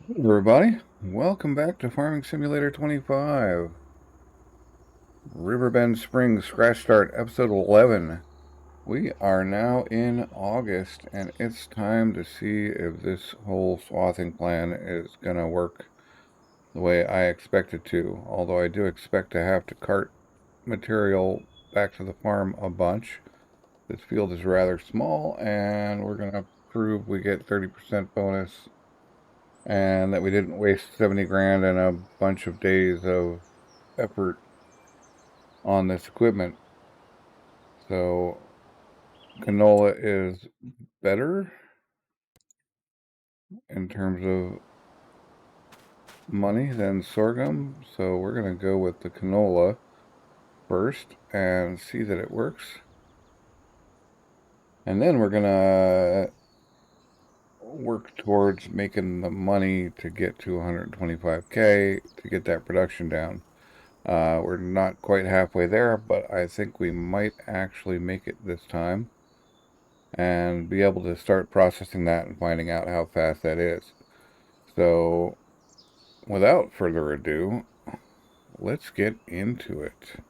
Hey everybody, welcome back to Farming Simulator 25. Riverbend Springs Scratch Start Episode 11. We are now in August and it's time to see if this whole swathing plan is going to work the way I expect it to. Although I do expect to have to cart material back to the farm a bunch. This field is rather small and we're going to prove we get 30% bonus and that we didn't waste 70 grand and a bunch of days of effort on this equipment. So canola is better in terms of money than sorghum, so we're going to go with the canola first and see that it works, and then we're going to work towards making the money to get to 125k to get that production down. We're not quite halfway there, but I think we might actually make it this time and be able to start processing that and finding out how fast that is. So, without further ado, let's get into it.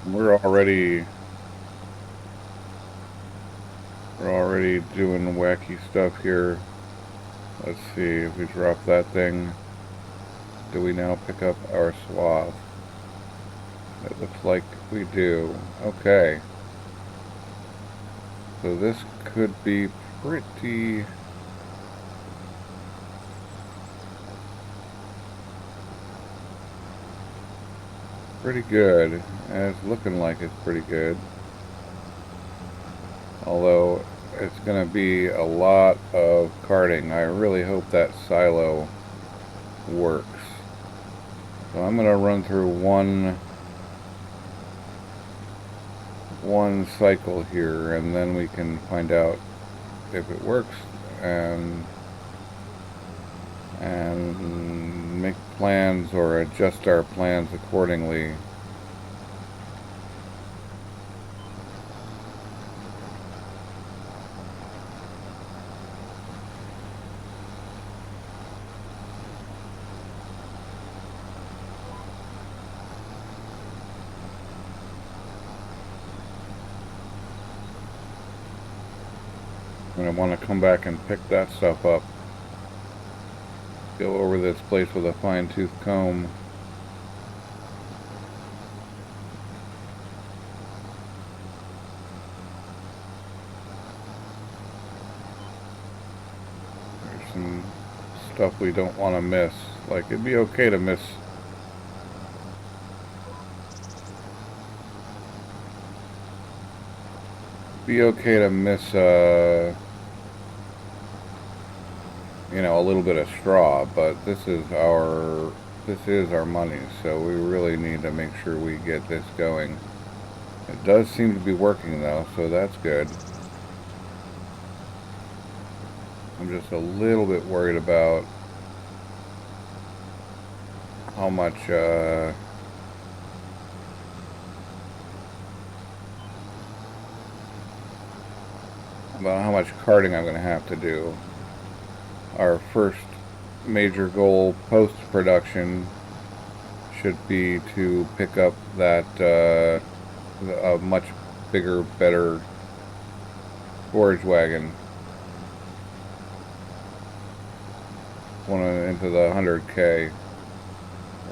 We're already doing wacky stuff here. Let's see if we drop that thing. Do we now pick up our swath? It looks like we do. Okay. So this could be pretty good. And it's looking like it's pretty good. Although it's going to be a lot of carting. I really hope that silo works. So I'm going to run through one cycle here, and then we can find out if it works and make plans or adjust our plans accordingly. And I want to come back and pick that stuff up. Go over this place with a fine-tooth comb. There's some stuff we don't want to miss. Like, it'd be okay to miss you know, a little bit of straw, but this is our money, so we really need to make sure we get this going. It does seem to be working though, so that's good. I'm just a little bit worried about how much carting I'm going to have to do. Our first major goal post-production should be to pick up that a much bigger, better storage wagon. One into the 100k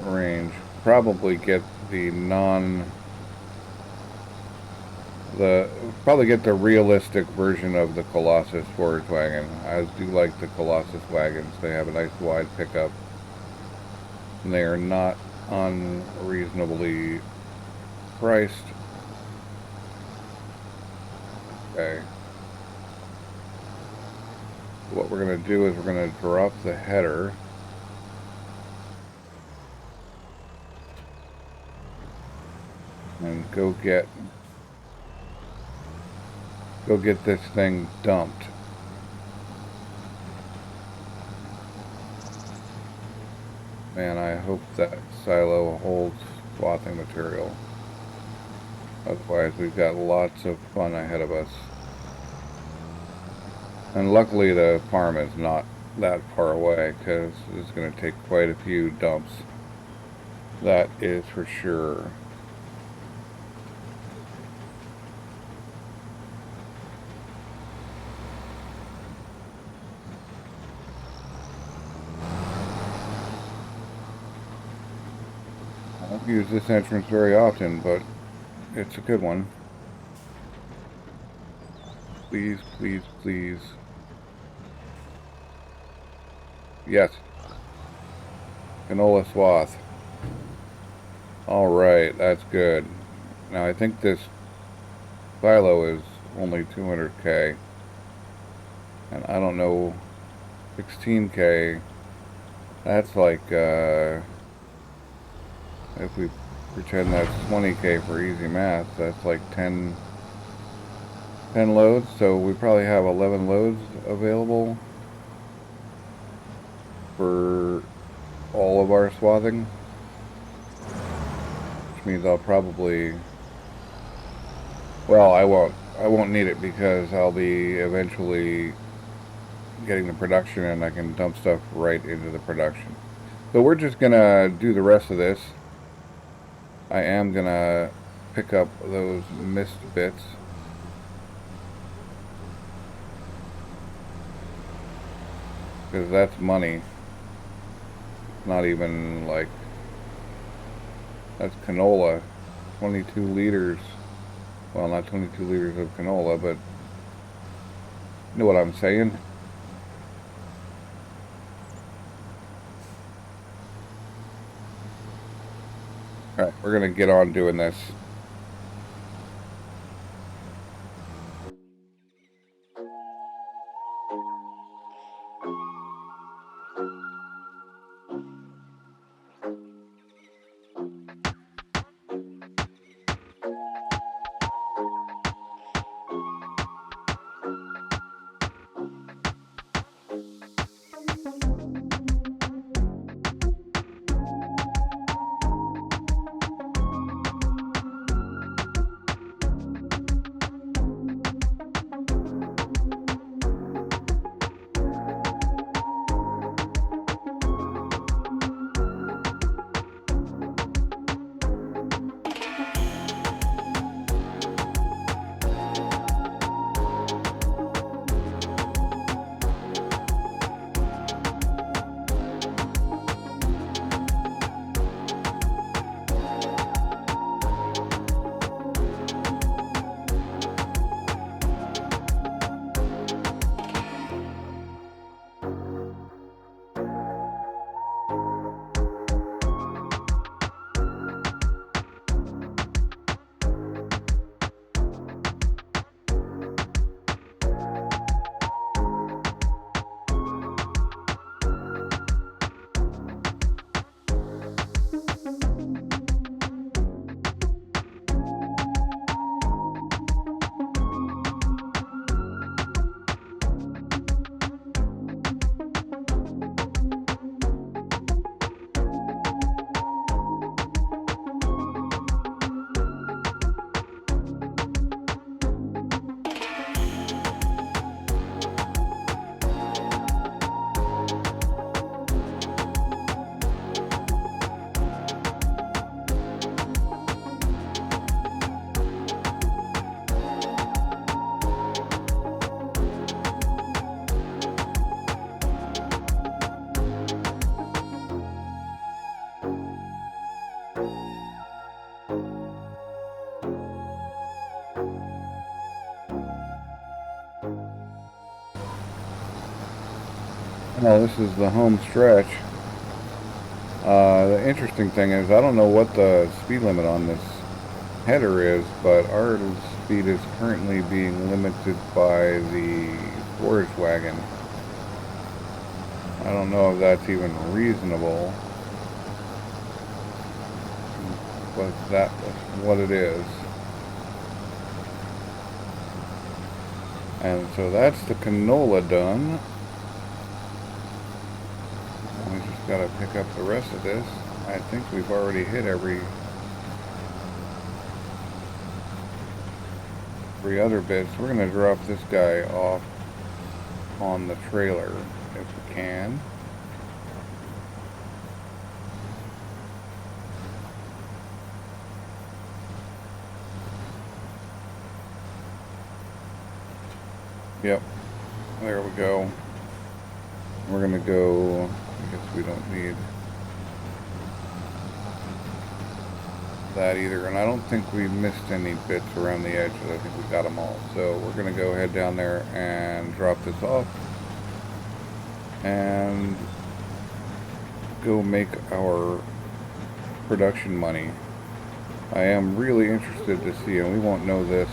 range. Probably get probably get the realistic version of the Colossus storage wagon. I do like the Colossus wagons. They have a nice wide pickup. And they are not unreasonably priced. Okay. What we're going to do is we're going to drop the header. And go get this thing dumped. Man, I hope that silo holds swathing material. Otherwise, we've got lots of fun ahead of us. And luckily, the farm is not that far away, because it's going to take quite a few dumps. That is for sure. I don't use this entrance very often, but it's a good one. Please, please, please. Yes. Canola swath. Alright, that's good. Now I think this silo is only 200k. And I don't know, 16k, that's like, if we pretend that's 20k for easy math, that's like 10 loads, so we probably have 11 loads available for all of our swathing, which means I'll probably, well, I won't need it because I'll be eventually getting the production and I can dump stuff right into the production. So we're just gonna do the rest of this. I am gonna pick up those missed bits. Because that's money. Not even like, that's canola. 22 liters. Well, not 22 liters of canola, but you know what I'm saying? Alright, we're gonna get on doing this. Oh, this is the home stretch. The interesting thing is, I don't know what the speed limit on this header is, but our speed is currently being limited by the storage wagon. I don't know if that's even reasonable, but that's what it is. And so that's the canola done. We just gotta pick up the rest of this. I think we've already hit every other bit. So we're gonna drop this guy off on the trailer if we can. Yep, there we go. We're gonna go, I guess we don't need that either, and I don't think we missed any bits around the edges. I think we got them all. So we're gonna go head down there and drop this off and go make our production money. I am really interested to see, and we won't know this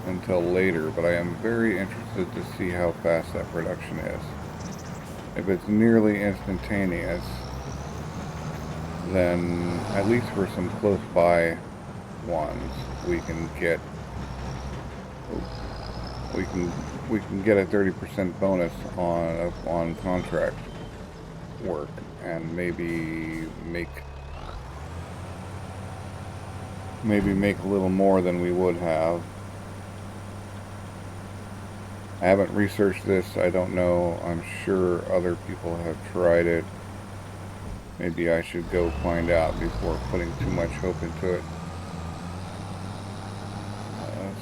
until later, but I am very interested to see how fast that production is. If it's nearly instantaneous, then at least for some close by ones, we can get a 30% bonus on contract work, and maybe make a little more than we would have. I haven't researched this. I don't know. I'm sure other people have tried it. Maybe I should go find out before putting too much hope into it.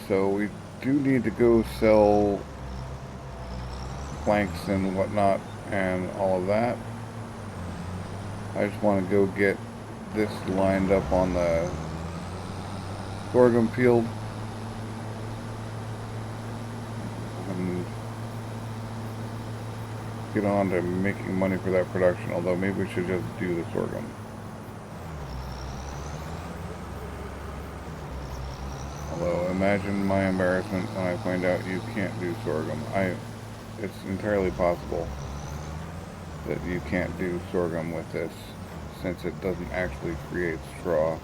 So we do need to go sell planks and whatnot and all of that. I just want to go get this lined up on the sorghum field and get on to making money for that production, although maybe we should just do the sorghum. Although imagine my embarrassment when I find out you can't do sorghum. It's entirely possible that you can't do sorghum with this, since it doesn't actually create straw.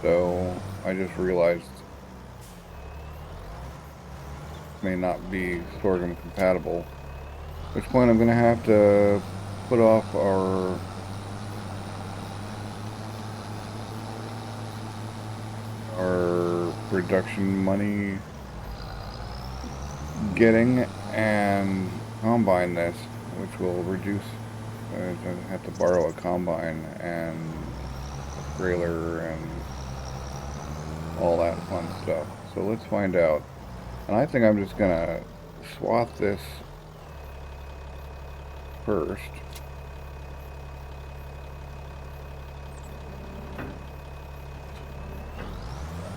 So I just realized it may not be sorghum compatible, at which point I'm going to have to put off our production money getting and combine this, which will reduce. I have to borrow a combine and a trailer and all that fun stuff. So let's find out. And I think I'm just gonna swath this first.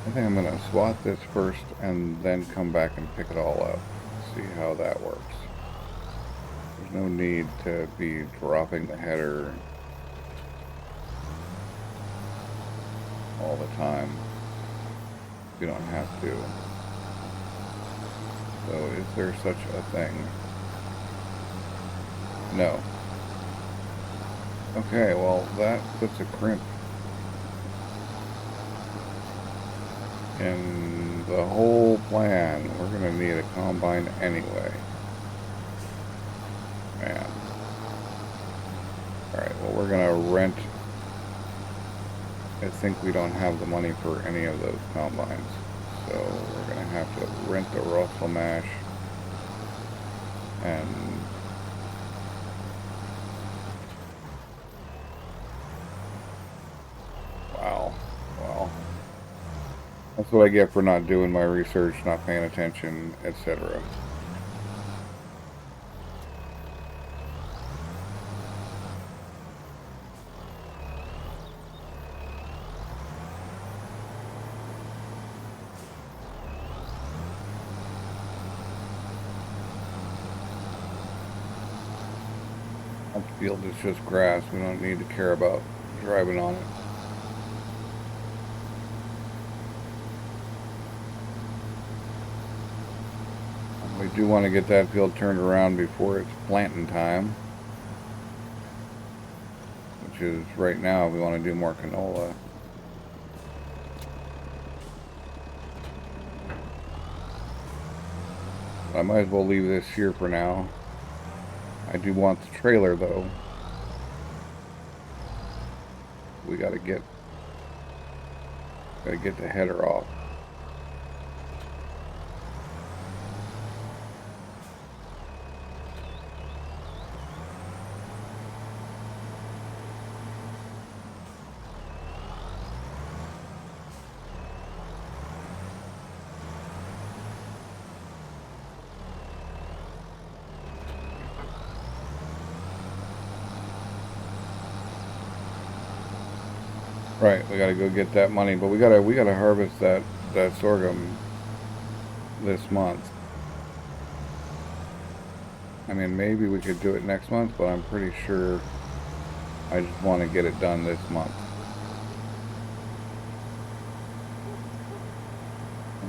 I think I'm gonna swath this first and then come back and pick it all up. See how that works. There's no need to be dropping the header all the time. You don't have to. So is there such a thing? No. Okay, well that puts a crimp in the whole plan. We're gonna need a combine anyway. Man. Alright, well we're gonna rent. I think we don't have the money for any of those combines. So we're gonna have to rent the Russell Mash and wow. That's what I get for not doing my research, not paying attention, etc. field is just grass. We don't need to care about driving on it. We do want to get that field turned around before it's planting time, which is right now. We want to do more canola. I might as well leave this here for now. I do want the trailer though. We gotta get the header off. Right, we gotta go get that money, but we gotta harvest that sorghum this month. I mean, maybe we could do it next month, but I'm pretty sure I just want to get it done this month.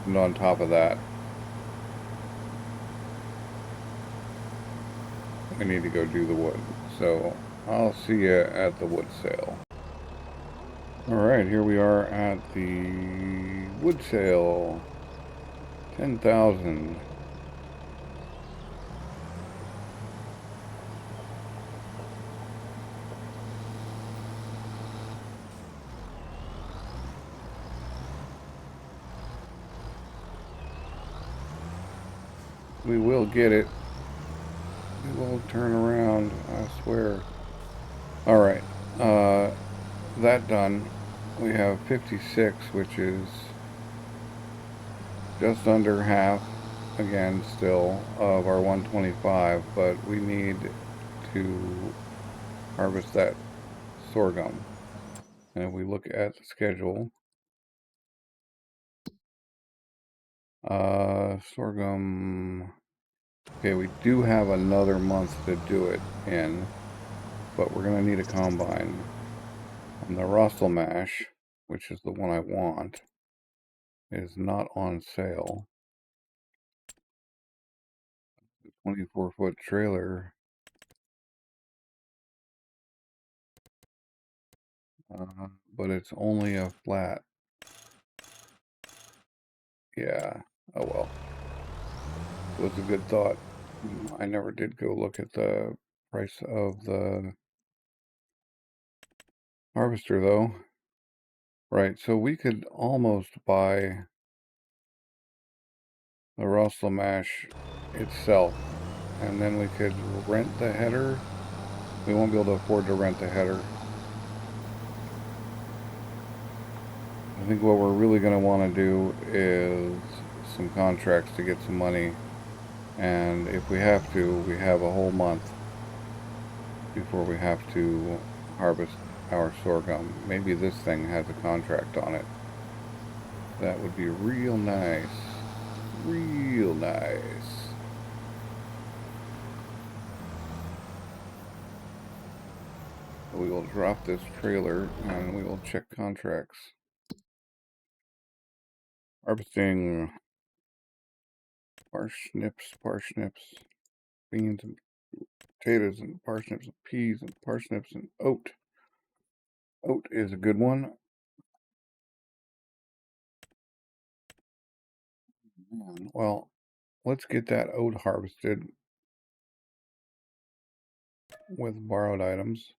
And on top of that, we need to go do the wood. So I'll see you at the wood sale. Alright, here we are at the wood sale. 10,000. We will get it. We will turn around, I swear. Alright, that done. We have 56, which is just under half, again, still, of our 125, but we need to harvest that sorghum. And if we look at the schedule, sorghum, okay, we do have another month to do it in, but we're going to need a combine. And the Russell mash, which is the one I want, is not on sale. The 24-foot trailer, but it's only a flat. Yeah, oh well. It was a good thought. I never did go look at the price of the harvester though. Right, so we could almost buy the Russell mash itself, and then we could rent the header. We won't be able to afford to rent the header. I think what we're really going to want to do is some contracts to get some money, and if we have to, we have a whole month before we have to harvest our sorghum. Maybe this thing has a contract on it. That would be real nice. Real nice. We will drop this trailer and we will check contracts. Harvesting parsnips, beans and potatoes and parsnips and peas and parsnips and oat. Oat is a good one. Well, let's get that oat harvested with borrowed items.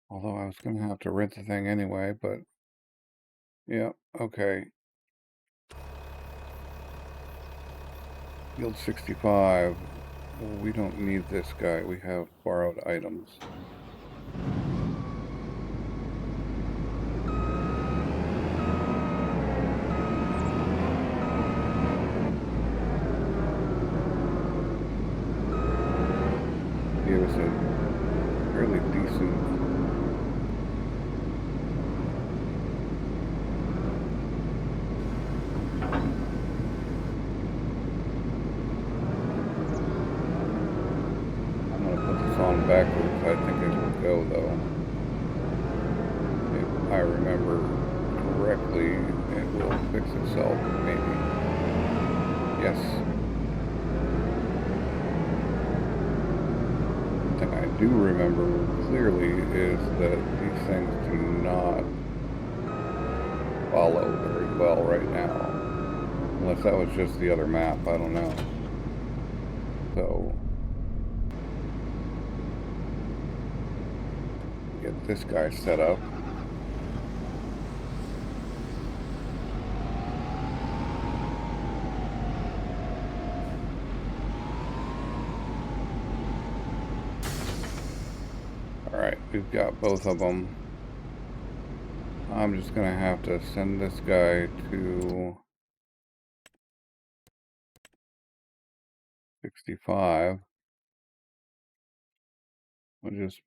Although I was going to have to rent the thing anyway, but yeah, okay. Yield 65. Well, we don't need this guy. We have borrowed items. Give us a fairly decent I think it will go, though. If I remember correctly, it will fix itself, maybe. Yes. One thing I do remember clearly is that these things do not follow very well right now. Unless that was just the other map, I don't know. So, get this guy set up. Alright, we've got both of them. I'm just gonna have to send this guy to 65. We'll just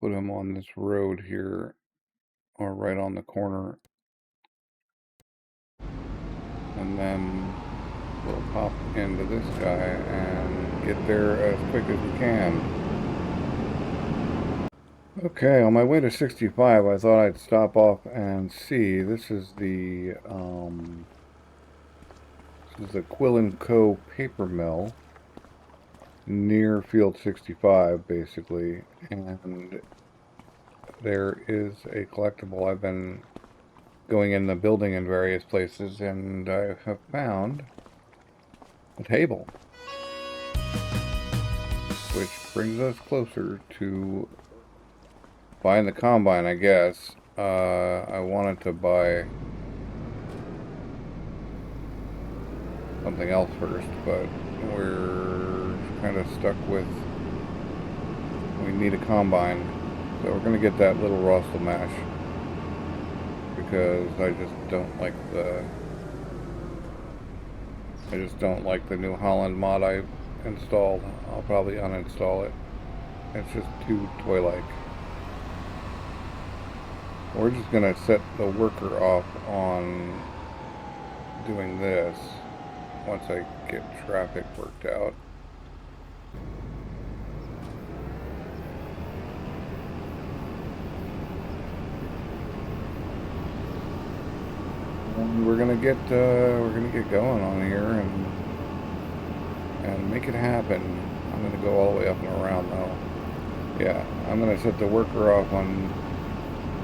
put him on this road here, or right on the corner. And then we'll pop into this guy and get there as quick as we can. Okay, on my way to 65, I thought I'd stop off and see. This is the Quill & Co. paper mill near Field 65, basically. And there is a collectible. I've been going in the building in various places, and I have found a table, which brings us closer to buying the combine, I guess. I wanted to buy something else first, but we're kind of stuck with, we need a combine, so we're going to get that little Russell mash, because I just don't like the New Holland mod I installed. I'll probably uninstall it. It's just too toy-like. We're just going to set the worker off on doing this once I get traffic worked out. And we're gonna get going on here and make it happen. I'm gonna go all the way up and around though. Yeah, I'm gonna set the worker off on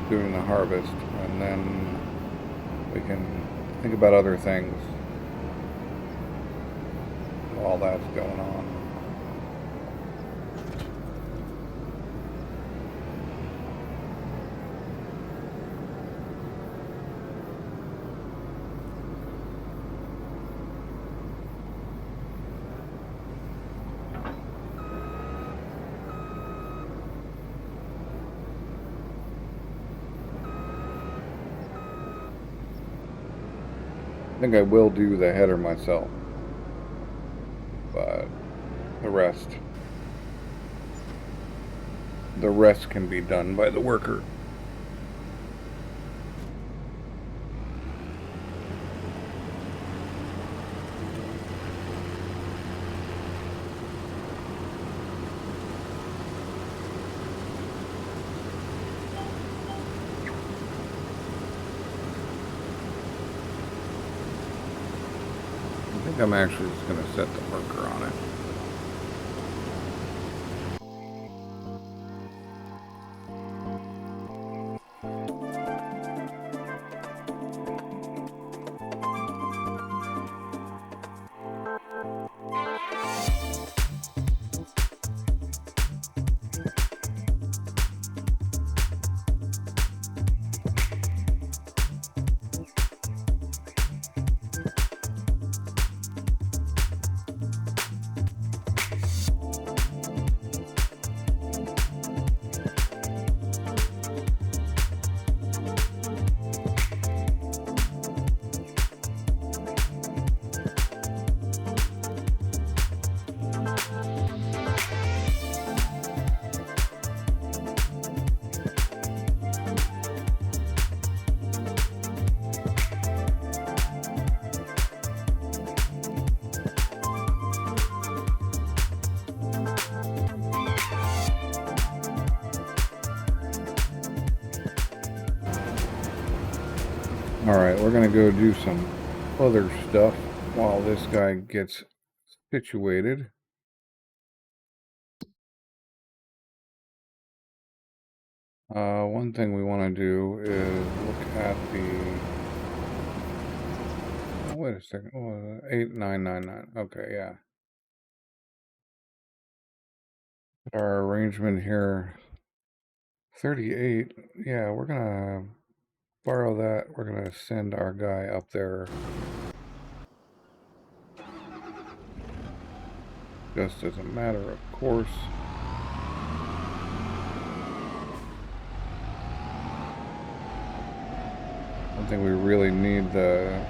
doing the harvest, and then we can think about other things while that's going on. I think I will do the header myself, but the rest can be done by the worker. I think I'm actually just going to set the marker on it. Alright, we're gonna go do some other stuff while this guy gets situated. One thing we want to do is look at the... Oh, wait a second. Oh, 8999. Okay, yeah. Our arrangement here, 38. Yeah, we're gonna borrow that. We're gonna send our guy up there just as a matter of course. I don't think we really need the...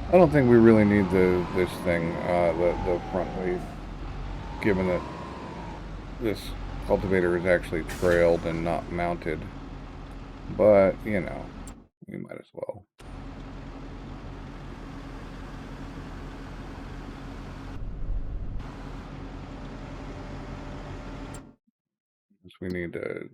I don't think we really need this thing, the front lead, given that this cultivator is actually trailed and not mounted. But, you know, we might as well. We need to...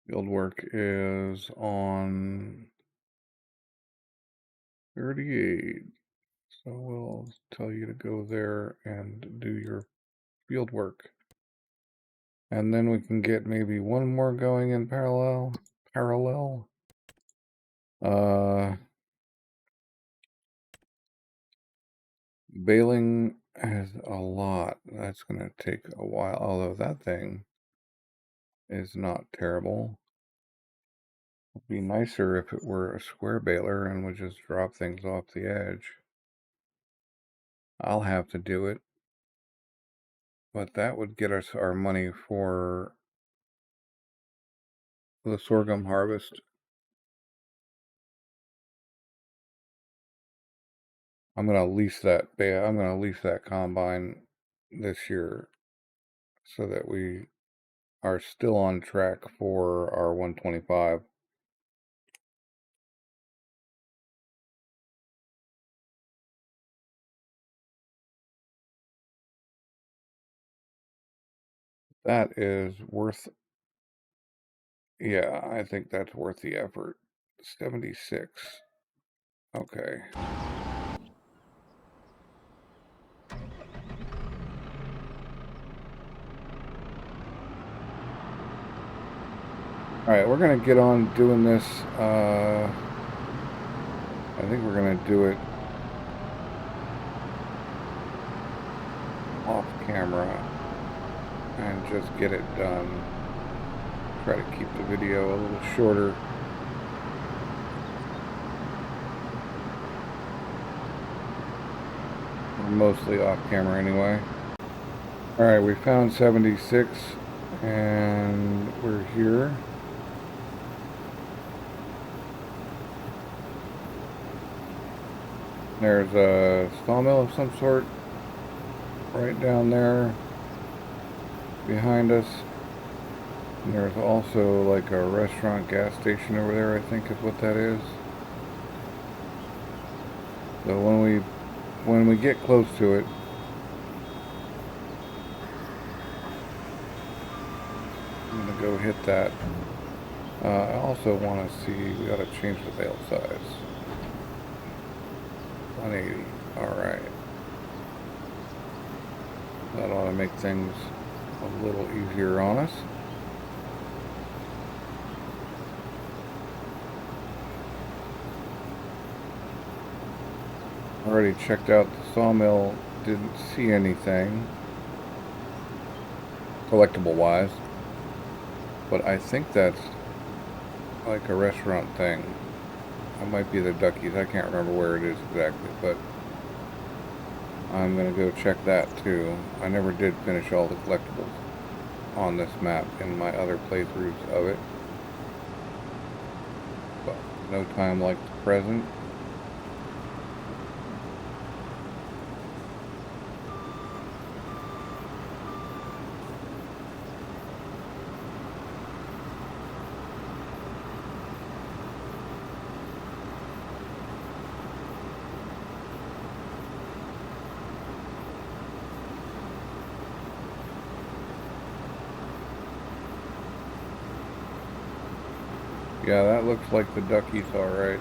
Field work is on 38. So we'll tell you to go there and do your field work. And then we can get maybe one more going in parallel. Baling has a lot. That's going to take a while, although that thing is not terrible. It'd be nicer if it were a square baler and would just drop things off the edge. I'll have to do it. But that would get us our money for the sorghum harvest. I'm gonna lease that combine this year so that we are still on track for our 125. That is worth, yeah, I think that's worth the effort. 76. Okay. Alright, we're gonna get on doing this. I think we're gonna do it off camera and just get it done. Try to keep the video a little shorter. Mostly off camera anyway. Alright, we found 76 and we're here. There's a sawmill of some sort right down there behind us. And there's also like a restaurant gas station over there, I think is what that is. So when we get close to it, I'm gonna go hit that. I also want to see, we gotta change the bale size. 180, alright. That ought to make things a little easier on us. Already checked out the sawmill, didn't see anything collectible wise, but I think that's like a restaurant thing. It might be the Duckies, I can't remember where it is exactly, but I'm gonna go check that too. I never did finish all the collectibles on this map in my other playthroughs of it, but no time like the present. Yeah, that looks like the duckies, all right.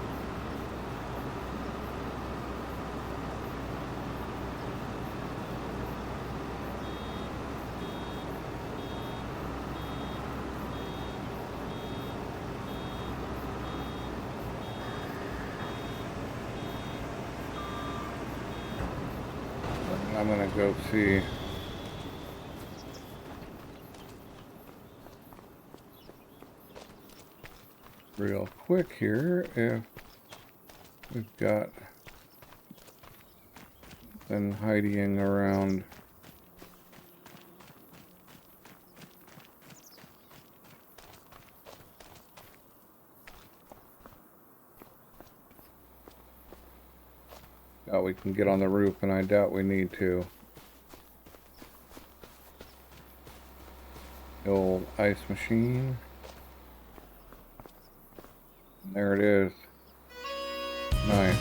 I'm gonna go see. Real quick here if we've got them hiding around. Oh, we can get on the roof, and I doubt we need to. The old ice machine. There it is. Nice.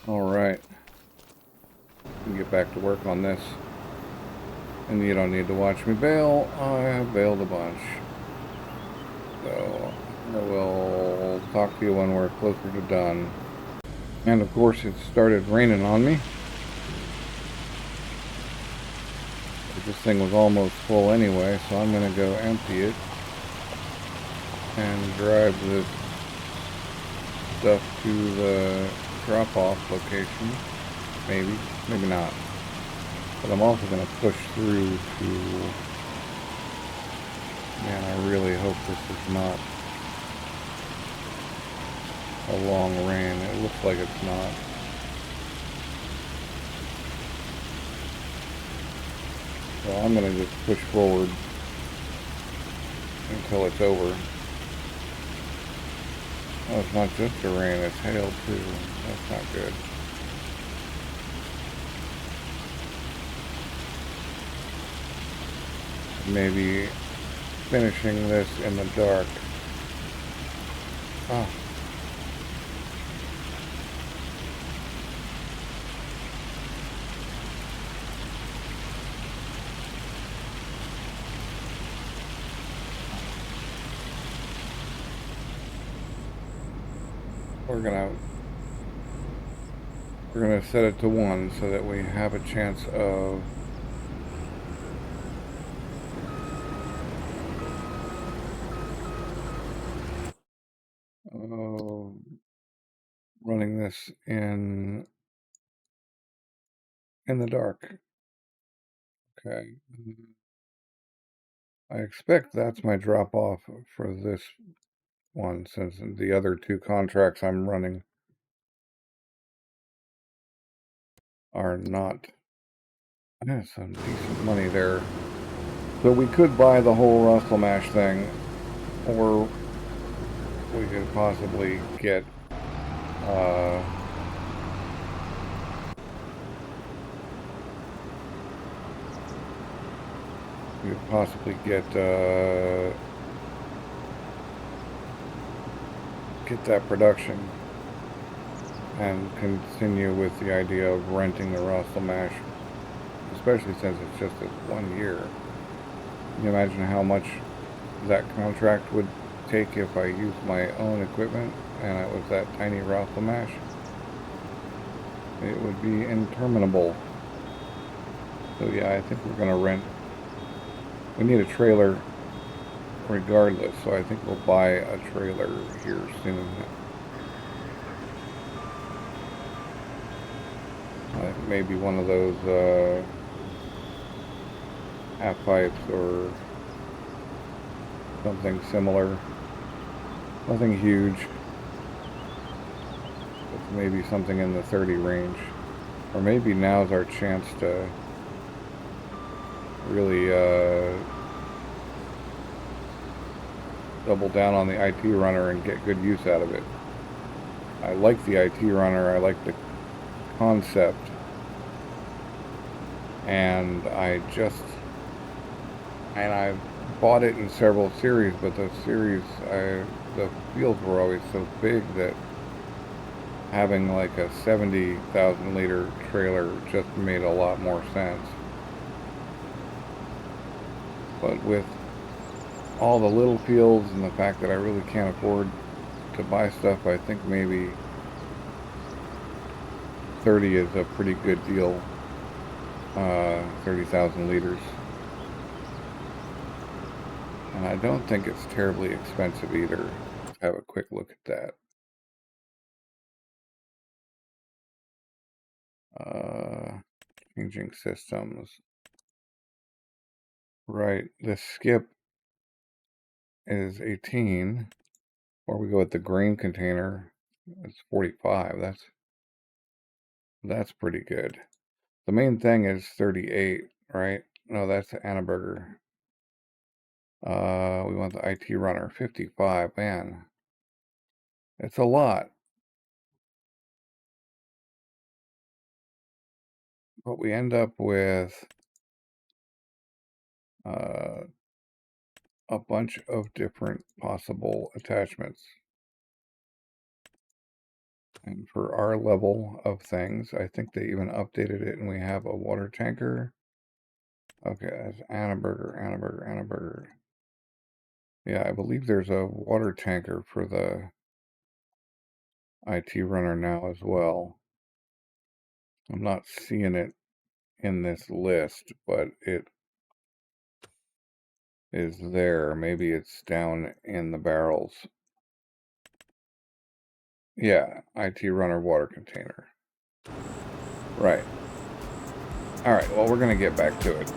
Alright. Get back to work on this. And you don't need to watch me bail. I have bailed a bunch. So I will talk to you when we're closer to done. And of course it started raining on me. This thing was almost full anyway, so I'm going to go empty it and drive this stuff to the drop-off location. Maybe not. But I'm also going to push through to... Man, I really hope this is not a long rain. It looks like it's not. So I'm going to just push forward until it's over. Oh, it's not just the rain, it's hail too. That's not good. Maybe finishing this in the dark. Oh. We're gonna set it to 1 so that we have a chance of running this in the dark. Okay. I expect that's my drop off for this one, since the other 2 contracts I'm running are not. There's some decent money there. So we could buy the whole Russell Mash thing, or we could possibly get get that production and continue with the idea of renting the Russell Mash, especially since it's just this 1 year. Can you imagine how much that contract would take if I used my own equipment and it was that tiny Russell Mash? It would be interminable. So yeah, I think we're gonna rent. We need a trailer regardless, so I think we'll buy a trailer here soon. Maybe one of those half pipes or something similar. Nothing huge. But maybe something in the 30 range. Or maybe now's our chance to really double down on the IT runner and get good use out of it. I like the IT runner, I like the concept, and I bought it in several series, but the fields were always so big that having like a 70,000 liter trailer just made a lot more sense. But with all the little fields and the fact that I really can't afford to buy stuff, I think maybe 30 is a pretty good deal. 30,000 liters. And I don't think it's terribly expensive either. Let's have a quick look at that. Changing systems. Right, the skip is 18. Or we go with the grain container. It's 45. That's pretty good. The main thing is 38, right? No, that's the Annaberger. We want the IT runner, 55. Man, it's a lot. But we end up with a bunch of different possible attachments. And for our level of things, I think they even updated it and we have a water tanker. Okay, that's Annaberger. Yeah, I believe there's a water tanker for the IT runner now as well. I'm not seeing it in this list, but it is there. Maybe it's down in the barrels. Yeah, IT runner water container. Right. All right, well, we're going to get back to it.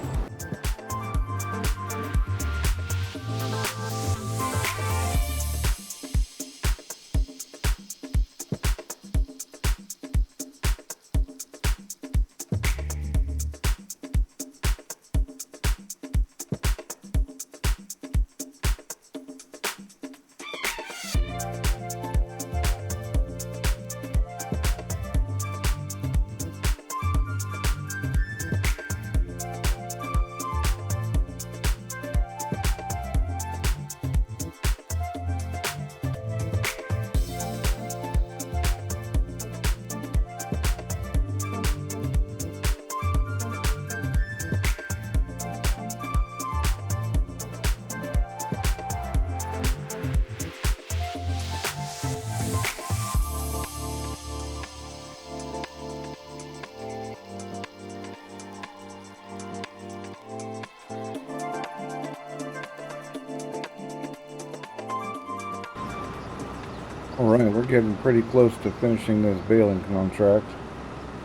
All right, we're getting pretty close to finishing this baling contract.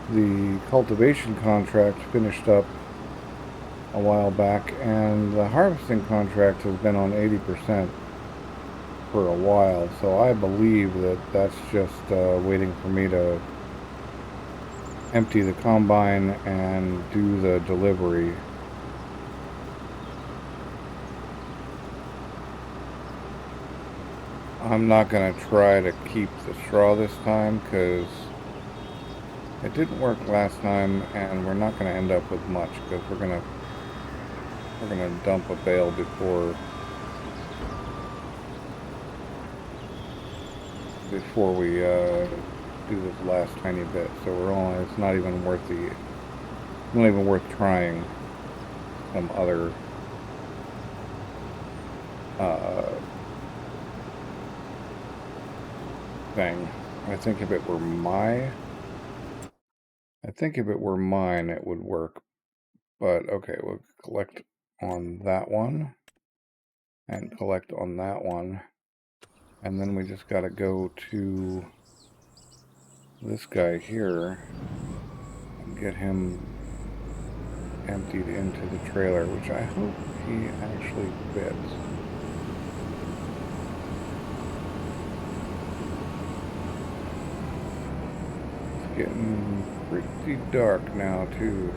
The cultivation contract finished up a while back, and the harvesting contract has been on 80% for a while, so I believe that that's just waiting for me to empty the combine and do the delivery. I'm not going to try to keep the straw this time because it didn't work last time, and we're not going to end up with much because we're going to dump a bale before we do this last tiny bit. So it's not even worth trying some other thing. I think if it were mine, it would work. But okay, we'll collect on that one and collect on that one. And then we just got to go to this guy here and get him emptied into the trailer, which I hope he actually fits. It's getting pretty dark now too.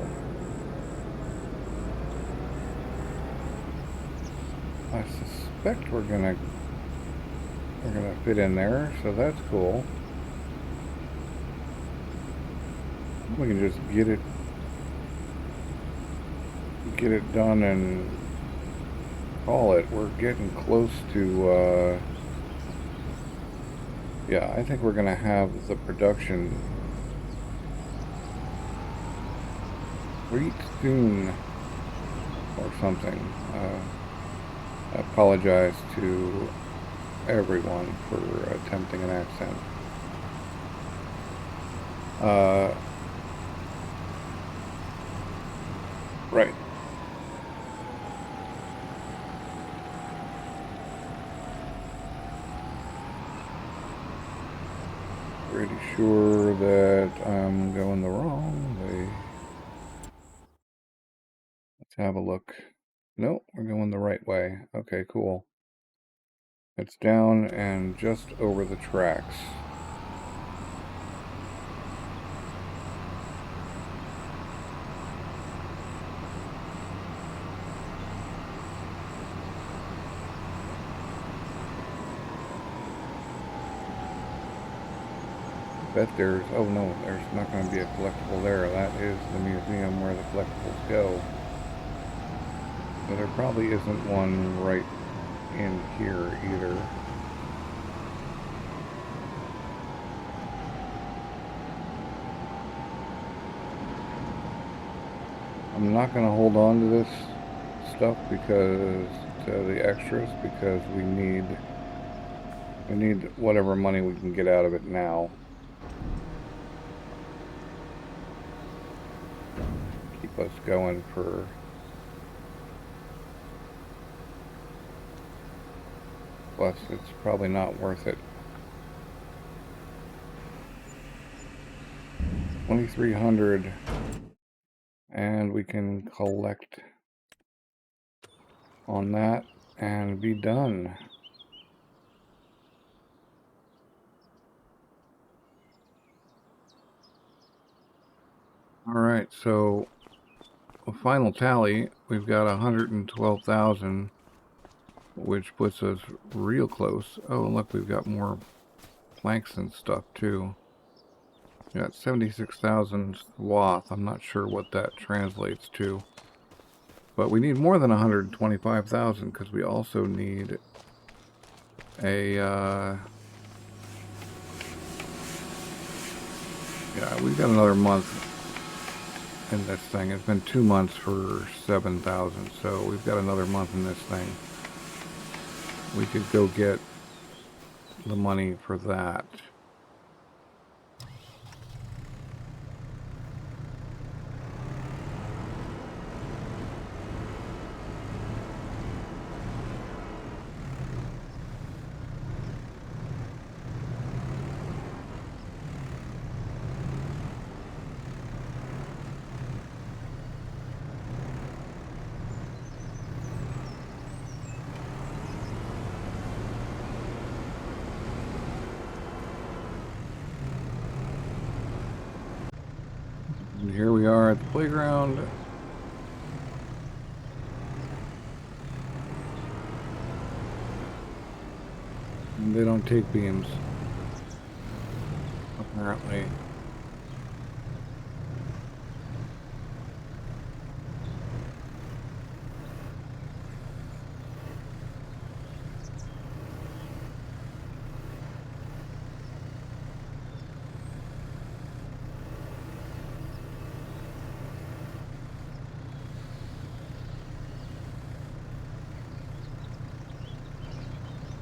I suspect we're gonna fit in there, so that's cool. We can just get it done and call it. We're getting close to yeah, I think we're gonna have the production pretty soon or something. I apologize to everyone for attempting an accent. Right. Pretty sure that I'm going the wrong way. Let's have a look. Nope, we're going the right way. Okay, cool. It's down and just over the tracks. Bet there's, oh no, there's not going to be a collectible there. That is the museum where the collectibles go. So there probably isn't one right in here either. I'm not going to hold on to this stuff because the extras, because we need whatever money we can get out of it now. Keep us going for plus it's probably not worth it. 2,300 and we can collect on that and be done. All right, so a final tally, we've got 112,000, which puts us real close. Oh, look, we've got more planks and stuff too. We got 76,000 Swath. I'm not sure what that translates to, but we need more than 125,000 because we also need a yeah, we've got another month in this thing. It's been 2 months for 7,000, so we've got another month in this thing. We could go get the money for that. And here we are at the playground. And they don't take beams, apparently.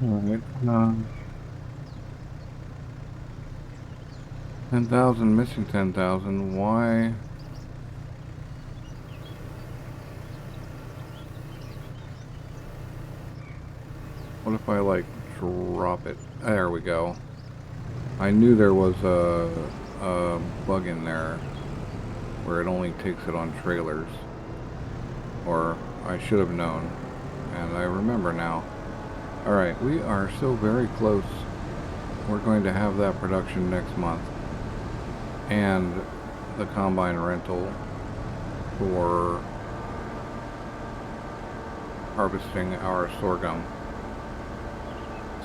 Alright, 10,000, missing 10,000, why? What if I, like, drop it? There we go. I knew there was a bug in there where it only takes it on trailers. Or I should have known. And I remember now. Alright, we are so very close. We're going to have that production next month. And the combine rental for harvesting our sorghum.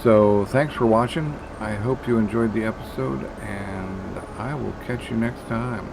So thanks for watching. I hope you enjoyed the episode, and I will catch you next time.